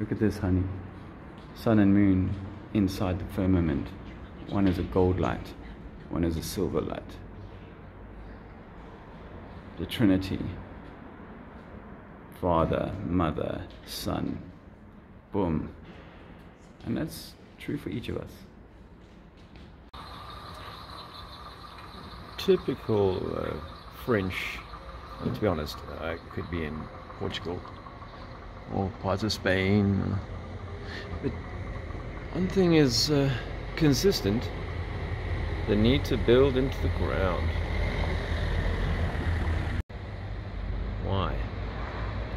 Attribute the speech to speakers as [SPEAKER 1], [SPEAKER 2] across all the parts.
[SPEAKER 1] Look at this, honey. Sun and moon inside the firmament. One is a gold light, one is a silver light. The Trinity. Father, Mother, Son. Boom. And that's true for each of us.
[SPEAKER 2] Typical French, to be honest, could be in Portugal or parts of Spain. But one thing is consistent: the need to build into the ground. Why?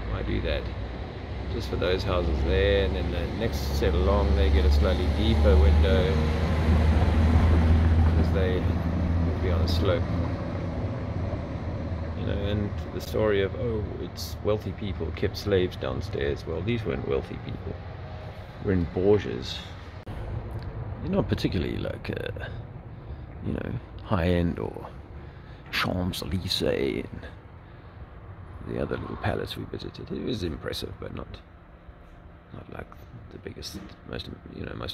[SPEAKER 2] Why do that? Just for those houses there, and then the next set along they get a slightly deeper window because they will be on a slope. You know, and the story of, oh, it's wealthy people kept slaves downstairs. Well, these weren't wealthy people. We're in Bourges. They're not particularly like, you know, high-end or Champs-Élysées and the other little palace we visited. It was impressive, but not like the biggest, most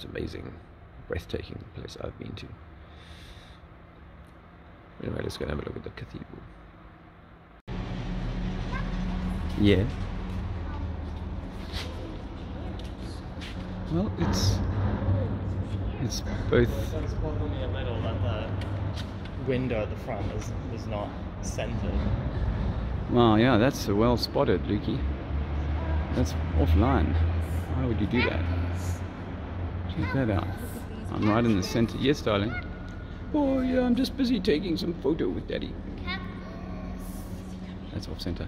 [SPEAKER 2] amazing, breathtaking place I've been to. Anyway, let's go and have a look at the cathedral. Yeah. Well, it's both.
[SPEAKER 3] It does bother me a little that the window at the front is not centered.
[SPEAKER 1] Wow, yeah, that's well spotted, Lukey. That's offline. Why would you do that? Check that out. I'm right in the center. Yes, darling. Oh, yeah, I'm just busy taking some photo with Daddy. That's off center.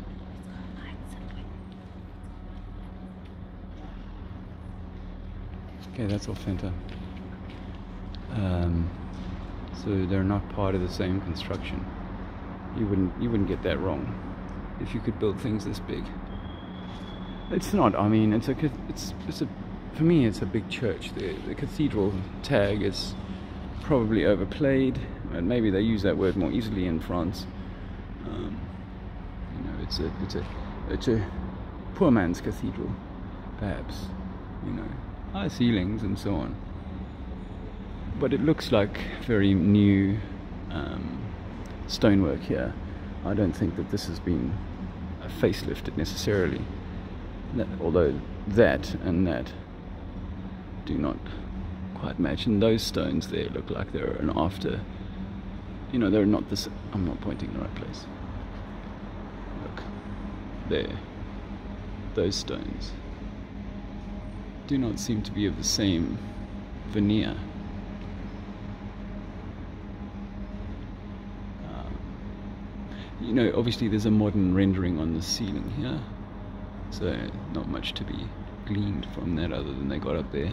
[SPEAKER 1] Okay, that's off center. So they're not part of the same construction. You wouldn't get that wrong if you could build things this big. It's not. I mean, it's a for me it's a big church. The cathedral tag is probably overplayed, and maybe they use that word more easily in France. You know, it's a poor man's cathedral, perhaps. You know, high ceilings and so on. But it looks like very new stonework here. I don't think that this has been facelifted necessarily. Although that and that do not quite match, and those stones there look like they're an after. You know, they're not this. I'm not pointing in the right place. Look, there. Those stones do not seem to be of the same veneer. You know, obviously there's a modern rendering on the ceiling here, so not much to be gleaned from that other than they got up there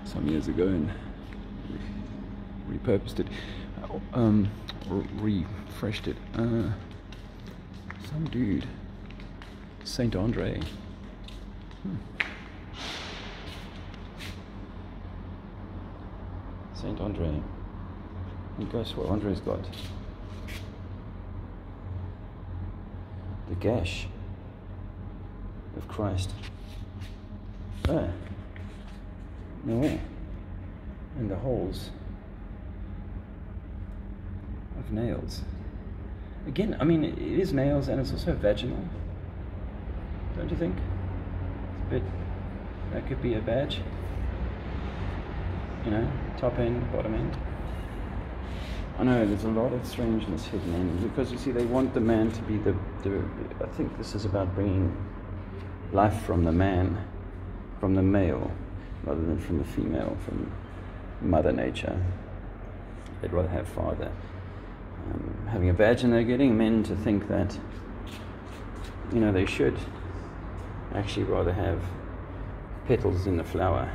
[SPEAKER 1] some years ago and repurposed it, refreshed it. Some dude, Saint Andre. Saint Andre. And guess what Andre's got? The gash of Christ. Ah. No way. And the holes of nails. Again, I mean, it is nails and it's also vaginal. Don't you think? It's a bit, that could be a badge. You know, top end, bottom end. I know there's a lot of strangeness hidden in, because you see they want the man to be the I think this is about bringing life from the man, from the male, rather than from the female, from Mother Nature. They'd rather have father having a badge, and they're getting men to think that, you know, they should actually rather have petals in the flower.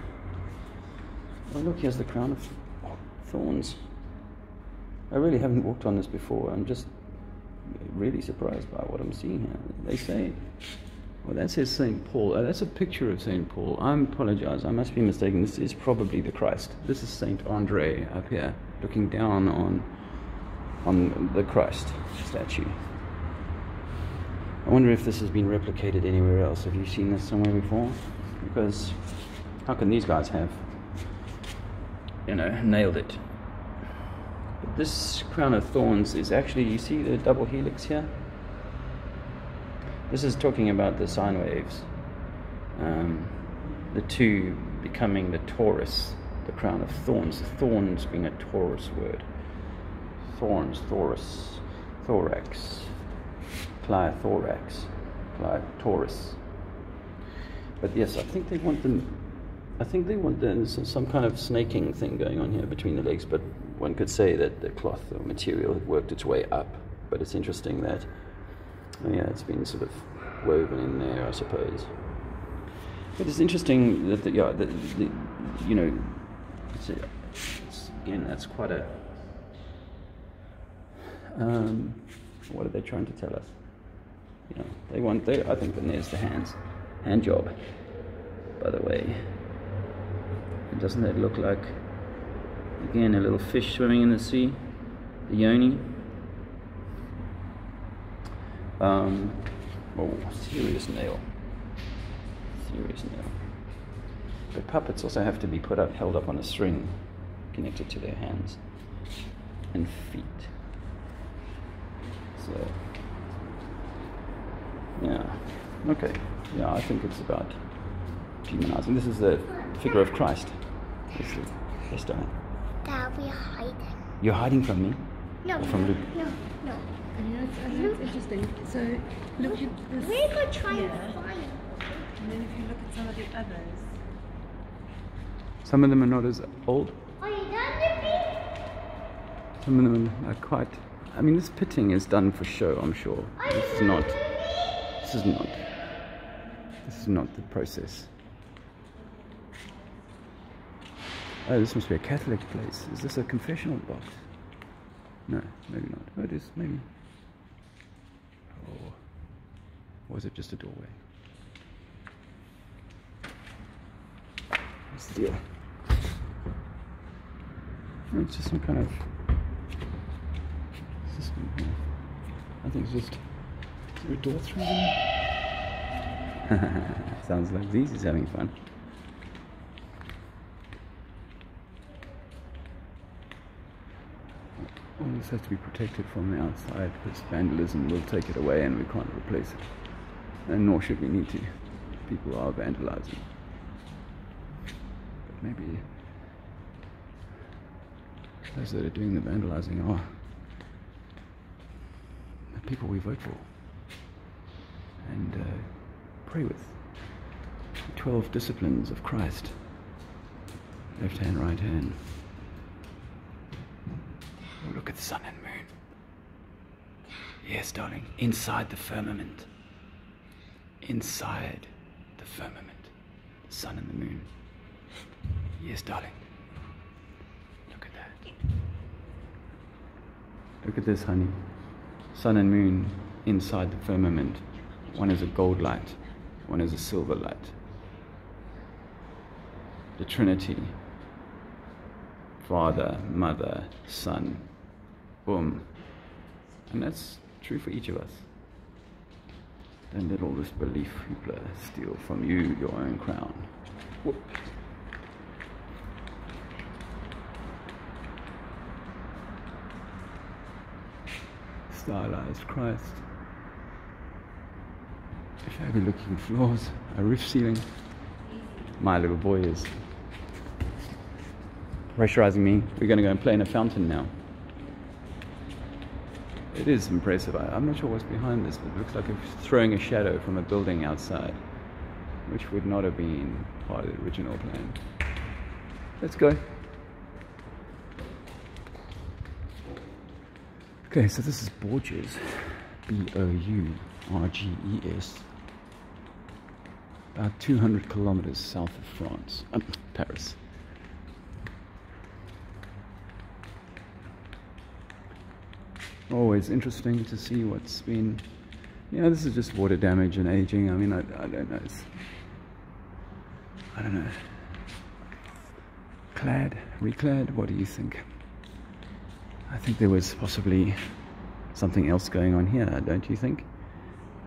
[SPEAKER 1] Oh look, here's the crown of thorns. I really haven't walked on this before. I'm just really surprised by what I'm seeing here. They say, well, that says St. Paul. That's a picture of St. Paul. I apologize. I must be mistaken. This is probably the Christ. This is St. Andre up here, looking down on the Christ statue. I wonder if this has been replicated anywhere else. Have you seen this somewhere before? because how can these guys have, nailed it? But this crown of thorns is actually, you see the double helix here? This is talking about the sine waves. The two becoming the torus, the crown of thorns. Thorns being a Taurus word. Thorns, Taurus, thorax, clithorax, clitoris. But yes, I think they want some kind of snaking thing going on here between the legs, but one could say that the cloth or material had worked its way up. But it's interesting that, it's been sort of woven in there, I suppose. But it's interesting that again, that's quite a, what are they trying to tell us? I think that there's the hand job, by the way. And doesn't that look like, again, a little fish swimming in the sea? The yoni. Serious nail. But puppets also have to be held up on a string, connected to their hands and feet. So, okay. I think it's about demonizing. This is the figure of Christ. Yes, darling.
[SPEAKER 4] Dad, we're hiding.
[SPEAKER 1] You're hiding from me?
[SPEAKER 4] No.
[SPEAKER 1] Or from Luke?
[SPEAKER 4] No.
[SPEAKER 5] It's interesting. So look at this.
[SPEAKER 4] We're going to try and find.
[SPEAKER 5] And then if you look at some of the others.
[SPEAKER 1] Some of them are not as old.
[SPEAKER 4] Are you done, Nippy?
[SPEAKER 1] Some of them are quite... this pitting is done for show, I'm sure. This is not the process. Oh, this must be a Catholic place. Is this a confessional box? No, maybe not. Oh, it is, maybe. Or was it just a doorway? What's the deal? Oh, it's just some kind of... I think it's just... Is there a door through there? Sounds like Zizi's having fun. All this has to be protected from the outside because vandalism will take it away and we can't replace it. And nor should we need to. People are vandalizing. But maybe those that are doing the vandalizing are the people we vote for and pray with. The 12 disciplines of Christ. Left hand, right hand. Oh, look at the sun and moon. Yes, darling. Inside the firmament. Inside the firmament. The sun and the moon. Yes, darling. Look at that. Look at this, honey. Sun and moon inside the firmament. One is a gold light. One is a silver light. The Trinity. Father, Mother, Son. Boom. And that's true for each of us. Don't let all this belief hoopla steal from you your own crown. Whoop. Stylized Christ. Shabby looking floors, a roof ceiling. My little boy is pressurizing me. We're going to go and play in a fountain now. It is impressive. I'm not sure what's behind this, but it looks like it's throwing a shadow from a building outside, which would not have been part of the original plan. Let's go. Okay, so this is Bourges, B-O-U-R-G-E-S, about 200 kilometers south of France, Paris. Always interesting to see what's been, this is just water damage and aging. I don't know. I don't know. Reclad, what do you think? I think there was possibly something else going on here, don't you think?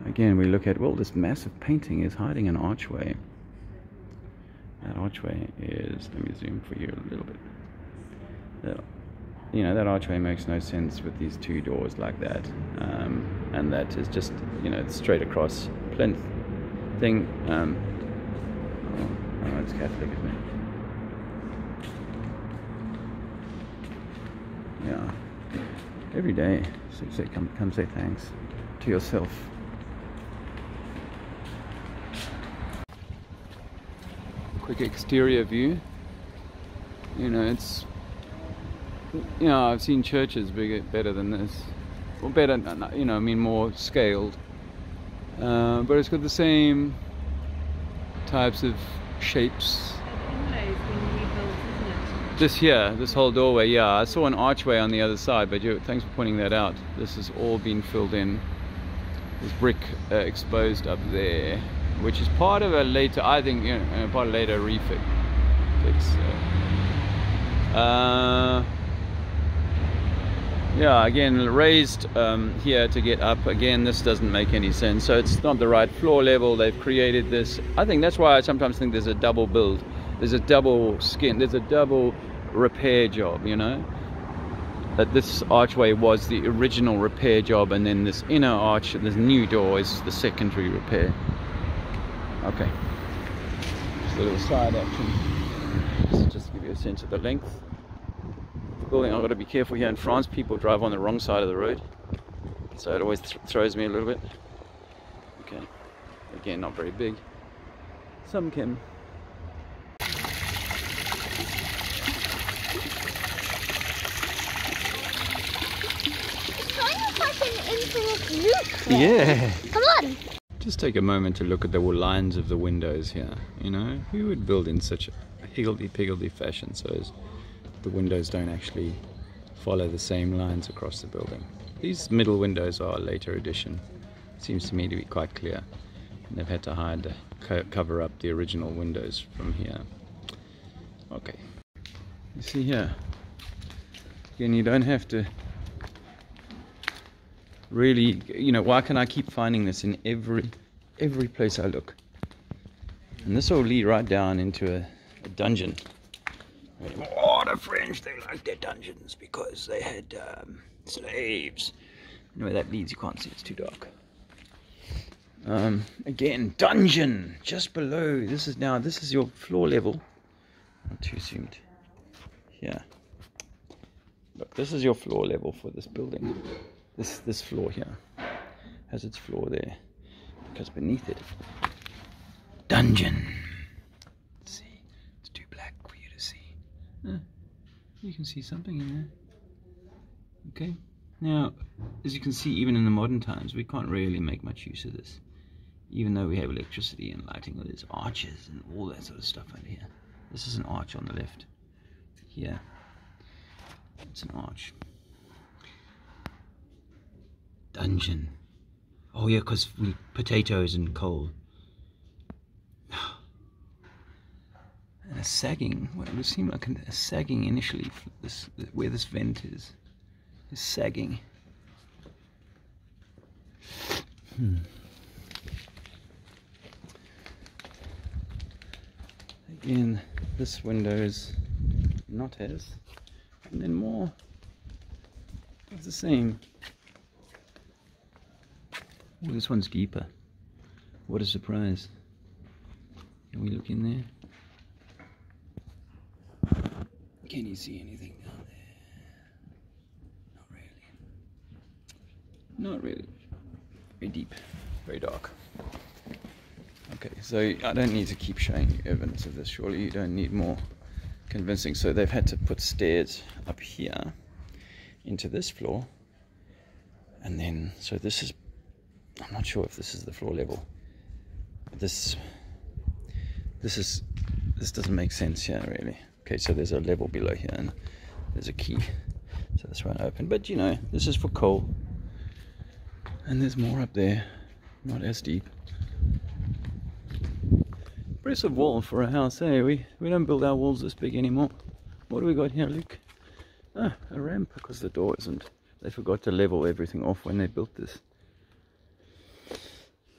[SPEAKER 1] Again, we look at, well, this massive painting is hiding an archway. That archway is, let me zoom for you a little bit. You know, that archway makes no sense with these two doors like that. And that is just, you know, it's straight across plinth thing. Oh, it's Catholic, isn't it? Yeah. Every day, so come say thanks to yourself. Quick exterior view. You know, it's, you know, I've seen churches better than this, or better, you know, I mean more scaled, but it's got the same types of shapes. This here, this whole doorway, yeah, I saw an archway on the other side, but thanks for pointing that out. This has all been filled in. There's brick exposed up there, which is part of a later, I think, you know, part of a later refix. Yeah, again, raised here to get up. Again, this doesn't make any sense. So it's not the right floor level. They've created this. I think that's why I sometimes think there's a double build. There's a double skin. There's a double repair job, you know. That this archway was the original repair job, and then this inner arch, this new door, is the secondary repair. Okay. Just a little side action. Just to give you a sense of the length. Building, I've got to be careful here in France. People drive on the wrong side of the road, so it always throws me a little bit. Okay, again, not very big. Some can.
[SPEAKER 4] It's kind of like an infinite loop.
[SPEAKER 1] Yeah.
[SPEAKER 4] Come on.
[SPEAKER 1] Just take a moment to look at the lines of the windows here. You know, who would build in such a higgledy-piggledy fashion so as the windows don't actually follow the same lines across the building? These middle windows are a later addition. Seems to me to be quite clear. And they've had to hide, cover up the original windows from here. Okay. You see here. Again, you don't have to really, you know, why can I keep finding this in every place I look? And this will lead right down into a dungeon. Oh, the French, they like their dungeons because they had slaves. Anyway, that leads, you can't see, it's too dark. Again, dungeon just below. This is your floor level. Not too zoomed. Here. Look, this is your floor level for this building. This floor here has its floor there, because beneath it, dungeon. Let's see, it's too black for you to see. You can see something in there. Okay. Now, as you can see, even in the modern times, we can't really make much use of this, even though we have electricity and lighting. There's arches and all that sort of stuff under here. This is an arch on the left. Here, it's an arch. Dungeon. Oh yeah, because we potatoes and coal. And a sagging. What it would seem like a sagging initially. Where this vent is sagging. Again, this window is not as, and then more of the same. Oh, this one's deeper. What a surprise. Can we look in there? Can you see anything down there? Not really. Not really. Very deep. Very dark. Okay, so I don't need to keep showing you evidence of this. Surely you don't need more convincing. So they've had to put stairs up here into this floor. And then, so this is, I'm not sure if this is the floor level. This doesn't make sense here, really. Okay, so there's a level below here, and there's a key, so this won't open. But you know, this is for coal, and there's more up there, not as deep. Impressive wall for a house, eh? We don't build our walls this big anymore. What do we got here, Luke? Ah, a ramp, because the door isn't. They forgot to level everything off when they built this.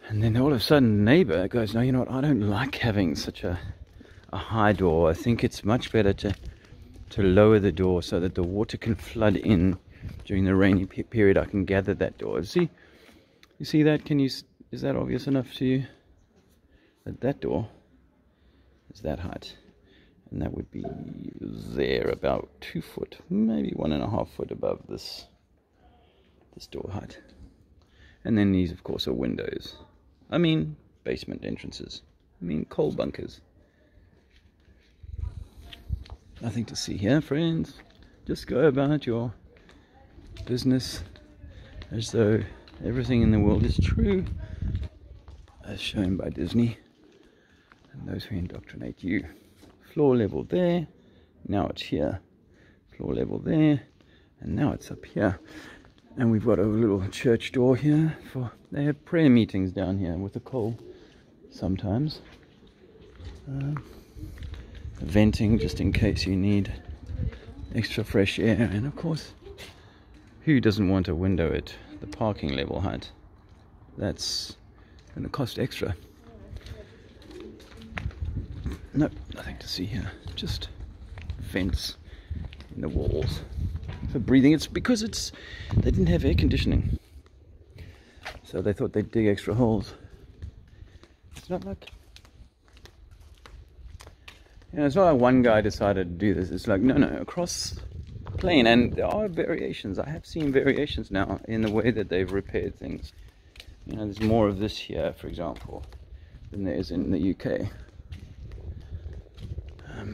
[SPEAKER 1] And then all of a sudden the neighbor goes, no, you know what, I don't like having such a, a high door. I think it's much better to lower the door so that the water can flood in during the rainy period. I can gather that door. You see that? Is that obvious enough to you? That door is that height, and that would be there about 2 foot, maybe 1.5 foot above this door height. And then these, of course, are windows. I mean, basement entrances. I mean, coal bunkers. Nothing to see here, friends. Just go about your business as though everything in the world is true, as shown by Disney and those who indoctrinate you. Floor level there, now it's here. Floor level there, and now it's up here. And we've got a little church door here they have prayer meetings down here with the coal sometimes. Venting just in case you need extra fresh air, and of course, who doesn't want a window at the parking level height? That's going to cost extra. Nope, nothing to see here. Just vents in the walls for breathing. It's because they didn't have air conditioning, so they thought they'd dig extra holes. It's not like, it's not like one guy decided to do this. It's like, no, across the plane. And there are variations. I have seen variations now in the way that they've repaired things. There's more of this here, for example, than there is in the UK. I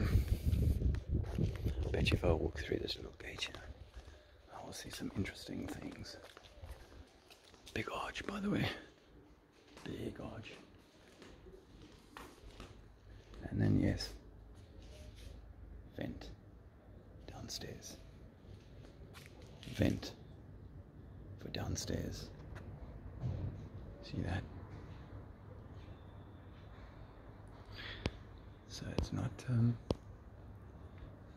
[SPEAKER 1] bet you if I walk through this little gate here, I will see some interesting things. Big arch, by the way. Big arch. And then, yes, vent downstairs. Vent for downstairs. See that? So it's not, and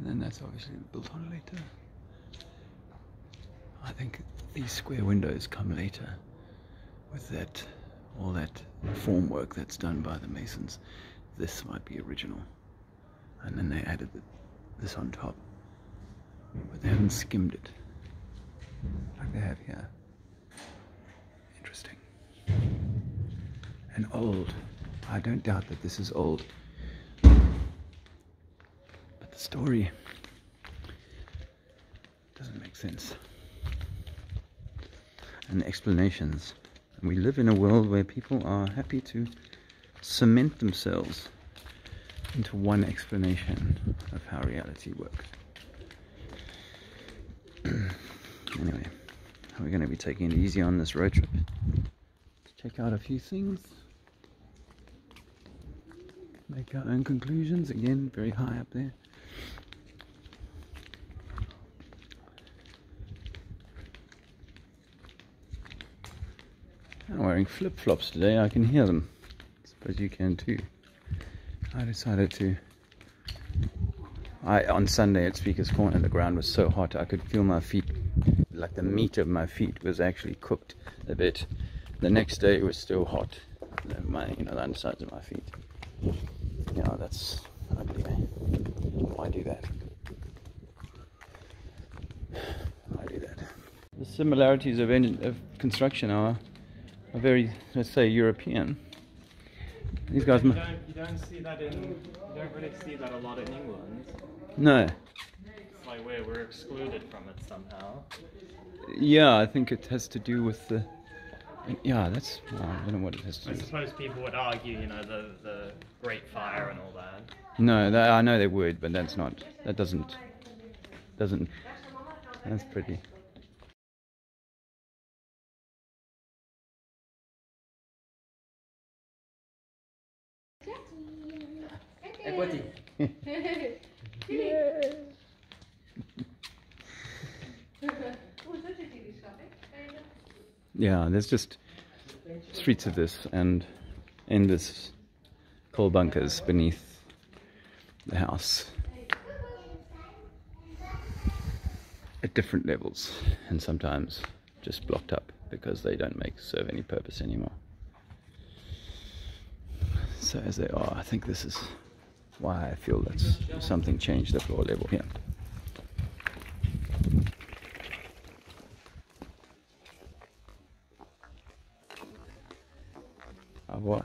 [SPEAKER 1] then that's obviously built on later. I think these square windows come later with all that formwork that's done by the masons. This might be original, and then they added this on top, but they haven't skimmed it like they have here. Interesting. And old. I don't doubt that this is old, but the story doesn't make sense, and the explanations. And we live in a world where people are happy to cement themselves into one explanation of how reality works. Anyway, we're going to be taking it easy on this road trip to check out a few things, make our own conclusions. Again, very high up there. I'm wearing flip-flops today. I can hear them. I suppose you can too. I decided to... on Sunday at Speaker's Corner, the ground was so hot I could feel my feet, like the meat of my feet was actually cooked a bit. The next day it was still hot. The undersides of my feet. That's ugly. Why do that? Why do that? The similarities of construction are very, let's say, European. These guys.
[SPEAKER 3] You don't see that you don't really see that a lot in England.
[SPEAKER 1] No.
[SPEAKER 3] It's like we're excluded from it somehow.
[SPEAKER 1] Yeah, I think it has to do with the. Yeah, that's. I don't know what it has to do.
[SPEAKER 3] I suppose people would argue, the Great Fire and all that.
[SPEAKER 1] No, I know they would, but that's not. That doesn't. That's pretty. Yeah, there's just streets of this and endless coal bunkers beneath the house at different levels, and sometimes just blocked up because they don't serve any purpose anymore. So as they are, I think this is why I feel that's something changed the floor level here. Au revoir.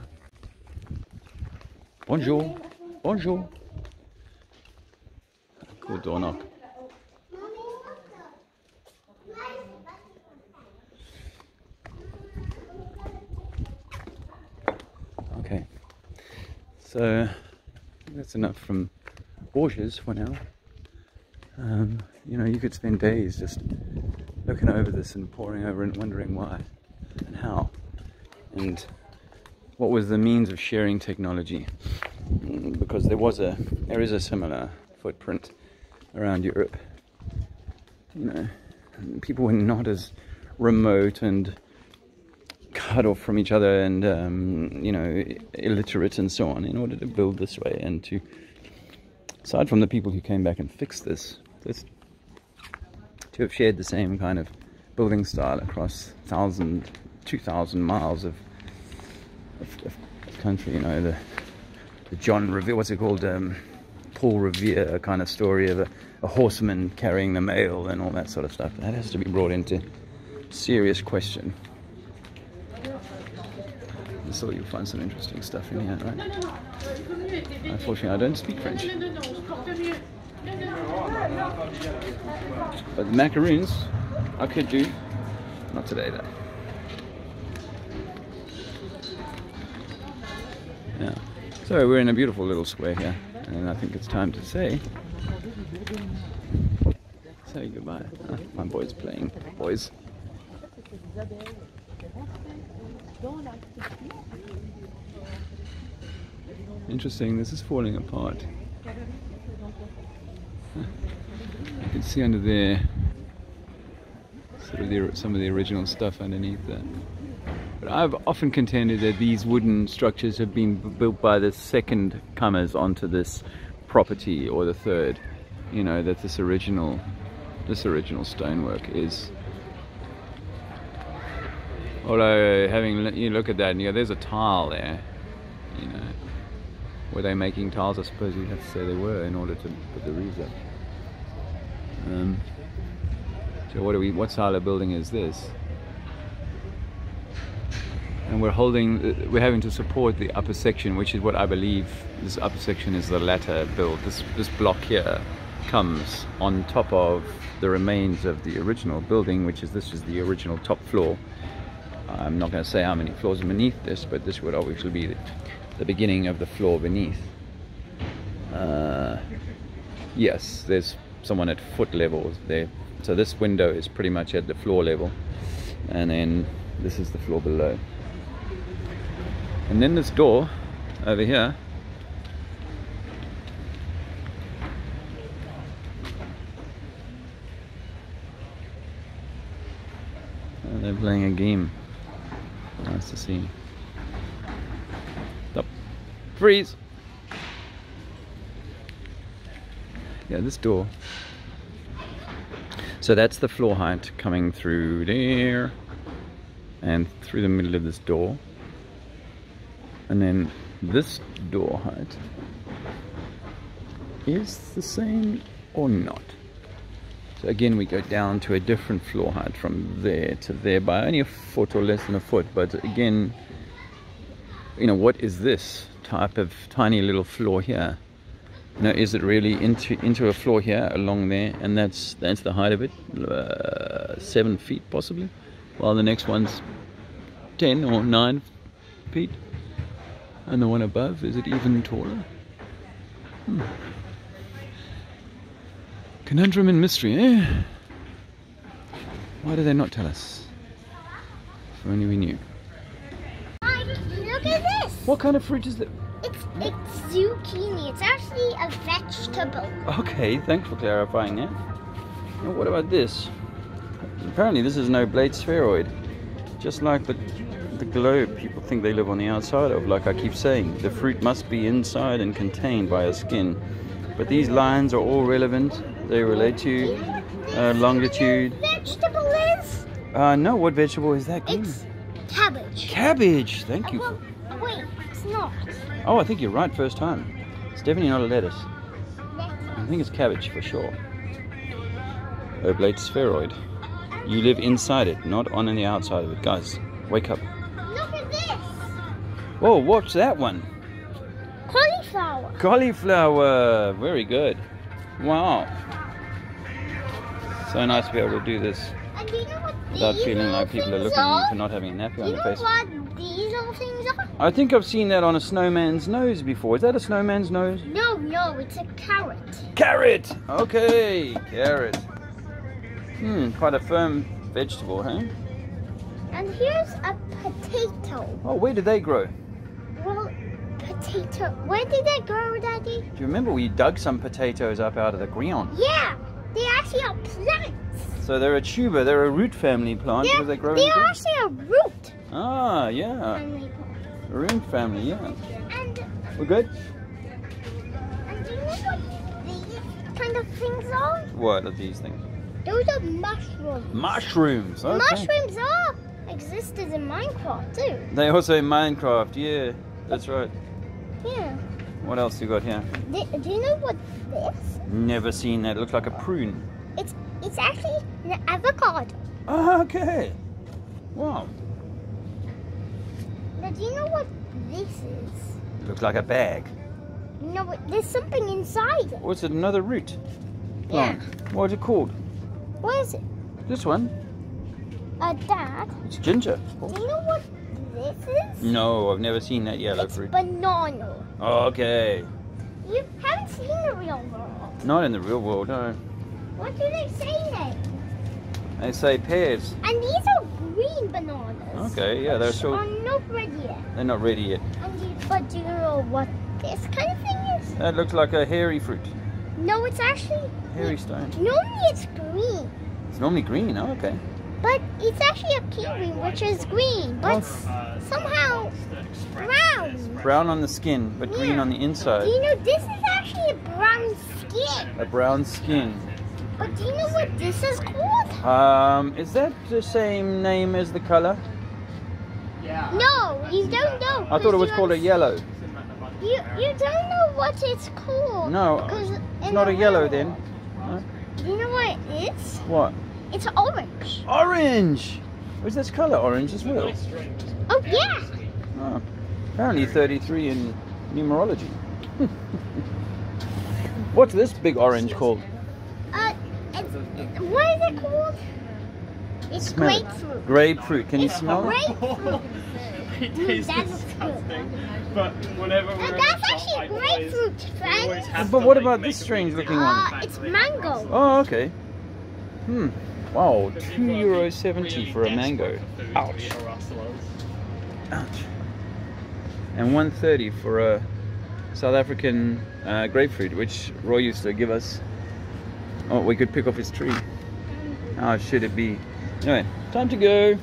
[SPEAKER 1] Bonjour. Bonjour. Good door knock. Okay, so that's enough from Bourges for now. You know, you could spend days just looking over this and poring over and wondering why and how and what was the means of sharing technology, because there is a similar footprint around Europe. You know, people were not as remote and cut off from each other and you know, illiterate and so on in order to build this way, and to, aside from the people who came back and fixed this, to have shared the same kind of building style across 2,000 miles of country. You know, the John Revere, what's it called, Paul Revere kind of story of a horseman carrying the mail and all that sort of stuff. That has to be brought into serious question. So you'll find some interesting stuff in here, right? Unfortunately, I don't speak French. But the macaroons, I could do. Not today, though. Yeah. So we're in a beautiful little square here, and I think it's time to say goodbye. My boy's playing. Boys. Interesting, this is falling apart. You can see under there sort of some of the original stuff underneath there. But I've often contended that these wooden structures have been built by the second comers onto this property, or the third. You know, that this original stonework is. Although, you look at that and you go, there's a tile there, you know. Were they making tiles? I suppose you'd have to say they were, in order to put the roofs up. So what style of building is this? And we're having to support the upper section, which is what I believe, this upper section is the latter build. This block here comes on top of the remains of the original building, this is the original top floor. I'm not going to say how many floors are beneath this, but this would obviously be the beginning of the floor beneath. Yes, there's someone at foot level there. So this window is pretty much at the floor level, and then this is the floor below. And then this door over here, they're playing a game. Nice to see. Stop. Freeze! Yeah, this door. So that's the floor height coming through there and through the middle of this door. And then this door height is the same or not. So again, we go down to a different floor height from there to there by only a foot or less than a foot. But again, you know, what is this type of tiny little floor here? You know, is it really into a floor here along there? And that's the height of it, 7 feet possibly, while the next one's 10 or 9 feet. And the one above, is it even taller? Conundrum and mystery, eh? Why do they not tell us? If only we knew.
[SPEAKER 4] Look at this!
[SPEAKER 1] What kind of fruit is that?
[SPEAKER 4] It's zucchini. It's actually a vegetable.
[SPEAKER 1] Okay, thanks for clarifying that. Now what about this? Apparently this is no blade spheroid. Just like the globe people think they live on the outside of, like I keep saying. The fruit must be inside and contained by a skin. But these lines are all relevant. They relate to longitude.
[SPEAKER 4] Vegetable is?
[SPEAKER 1] No, what vegetable is that?
[SPEAKER 4] It's cabbage.
[SPEAKER 1] Cabbage, thank you.
[SPEAKER 4] Well, wait, it's not.
[SPEAKER 1] Oh, I think you're right first time. It's definitely not a lettuce. I think it's cabbage for sure. Oblate spheroid. You live inside it, not on the outside of it. Guys, wake up.
[SPEAKER 4] Look at this.
[SPEAKER 1] Whoa, what's that one?
[SPEAKER 4] Cauliflower.
[SPEAKER 1] Cauliflower. Very good. Wow. So nice to be able to do this
[SPEAKER 4] And do you know what
[SPEAKER 1] without
[SPEAKER 4] these
[SPEAKER 1] feeling
[SPEAKER 4] little
[SPEAKER 1] like people are
[SPEAKER 4] things
[SPEAKER 1] looking at you
[SPEAKER 4] are?
[SPEAKER 1] for not having a nappy
[SPEAKER 4] Do
[SPEAKER 1] on
[SPEAKER 4] you
[SPEAKER 1] your
[SPEAKER 4] know
[SPEAKER 1] face.
[SPEAKER 4] what these little things are?
[SPEAKER 1] I think I've seen that on a snowman's nose before. Is that a snowman's nose?
[SPEAKER 4] No, it's a carrot.
[SPEAKER 1] Carrot! Okay, carrot. Quite a firm vegetable, huh?
[SPEAKER 4] And here's a potato.
[SPEAKER 1] Oh, where did they grow?
[SPEAKER 4] Well, potato. Where did they grow, Daddy?
[SPEAKER 1] Do you remember we dug some potatoes up out of the ground?
[SPEAKER 4] Yeah, they actually are plants.
[SPEAKER 1] So they're a tuber, they're a root family plant because they grow in
[SPEAKER 4] They
[SPEAKER 1] the
[SPEAKER 4] are
[SPEAKER 1] ground.
[SPEAKER 4] actually a root
[SPEAKER 1] Ah, yeah.
[SPEAKER 4] family plant.
[SPEAKER 1] A root family, yeah.
[SPEAKER 4] And
[SPEAKER 1] We're good?
[SPEAKER 4] do you know what these kind of things are?
[SPEAKER 1] What are these things?
[SPEAKER 4] Those are mushrooms.
[SPEAKER 1] Mushrooms, okay.
[SPEAKER 4] Mushrooms are existed in Minecraft too.
[SPEAKER 1] They also in Minecraft, yeah. That's right.
[SPEAKER 4] Yeah.
[SPEAKER 1] What else you got here?
[SPEAKER 4] Do you know what this?
[SPEAKER 1] Never seen that. It looks like a prune.
[SPEAKER 4] It's actually an avocado.
[SPEAKER 1] Ah, okay. Wow.
[SPEAKER 4] Now, do you know what this is?
[SPEAKER 1] It looks like a bag.
[SPEAKER 4] No, but there's something inside it.
[SPEAKER 1] What's it? Another root plant.
[SPEAKER 4] Yeah.
[SPEAKER 1] What's it called?
[SPEAKER 4] What is it?
[SPEAKER 1] This one.
[SPEAKER 4] Dad,
[SPEAKER 1] It's ginger.
[SPEAKER 4] do you know what this is?
[SPEAKER 1] No, I've never seen that yellow
[SPEAKER 4] It's
[SPEAKER 1] fruit.
[SPEAKER 4] banana.
[SPEAKER 1] Okay.
[SPEAKER 4] You haven't seen the real world.
[SPEAKER 1] Not in the real world, no.
[SPEAKER 4] What do they say then?
[SPEAKER 1] They say pears.
[SPEAKER 4] And these are green bananas.
[SPEAKER 1] Okay, yeah, they're
[SPEAKER 4] Which
[SPEAKER 1] still.
[SPEAKER 4] are not ready yet.
[SPEAKER 1] They're not ready yet.
[SPEAKER 4] But do you know what this kind of thing is?
[SPEAKER 1] That looks like a hairy fruit.
[SPEAKER 4] No, it's actually...
[SPEAKER 1] Hairy stone.
[SPEAKER 4] Normally it's green.
[SPEAKER 1] It's normally green, oh, okay.
[SPEAKER 4] But it's actually a kiwi, which is green. But somehow brown.
[SPEAKER 1] Brown on the skin, but green
[SPEAKER 4] Yeah.
[SPEAKER 1] on the
[SPEAKER 4] Do
[SPEAKER 1] inside.
[SPEAKER 4] you know this is actually a brown skin?
[SPEAKER 1] A brown skin.
[SPEAKER 4] But do you know what this is called?
[SPEAKER 1] Is that the same name as the color?
[SPEAKER 4] No, you don't know.
[SPEAKER 1] I thought it was called a yellow.
[SPEAKER 4] You don't know what it's called.
[SPEAKER 1] No,
[SPEAKER 4] because
[SPEAKER 1] it's
[SPEAKER 4] in
[SPEAKER 1] not
[SPEAKER 4] the
[SPEAKER 1] a yellow
[SPEAKER 4] real
[SPEAKER 1] then.
[SPEAKER 4] world-
[SPEAKER 1] No?
[SPEAKER 4] Do you know what it is?
[SPEAKER 1] What?
[SPEAKER 4] It's orange.
[SPEAKER 1] Orange! Is this color orange as well?
[SPEAKER 4] Oh yeah.
[SPEAKER 1] Oh, apparently 33 in numerology. What's this big orange called?
[SPEAKER 4] What is it called? It's
[SPEAKER 1] Smell it.
[SPEAKER 4] grapefruit.
[SPEAKER 1] Grapefruit. Can you
[SPEAKER 4] It's
[SPEAKER 1] smell it?
[SPEAKER 4] grapefruit.
[SPEAKER 3] It tastes
[SPEAKER 4] That looks good.
[SPEAKER 3] But whenever we're
[SPEAKER 4] And
[SPEAKER 3] in the
[SPEAKER 4] that's
[SPEAKER 3] shop,
[SPEAKER 4] actually
[SPEAKER 3] I always
[SPEAKER 4] grapefruit, friends.
[SPEAKER 3] have
[SPEAKER 1] But
[SPEAKER 3] to,
[SPEAKER 1] what
[SPEAKER 3] like,
[SPEAKER 1] about
[SPEAKER 3] make
[SPEAKER 1] this
[SPEAKER 3] a
[SPEAKER 1] strange
[SPEAKER 3] big
[SPEAKER 1] looking one?
[SPEAKER 4] It's mango.
[SPEAKER 1] Oh, okay. Wow, €2.70 for a mango. Ouch. Ouch. And $1.30 for a South African grapefruit, which Roy used to give us. Oh, we could pick off his tree. How should it be? Anyway, time to go.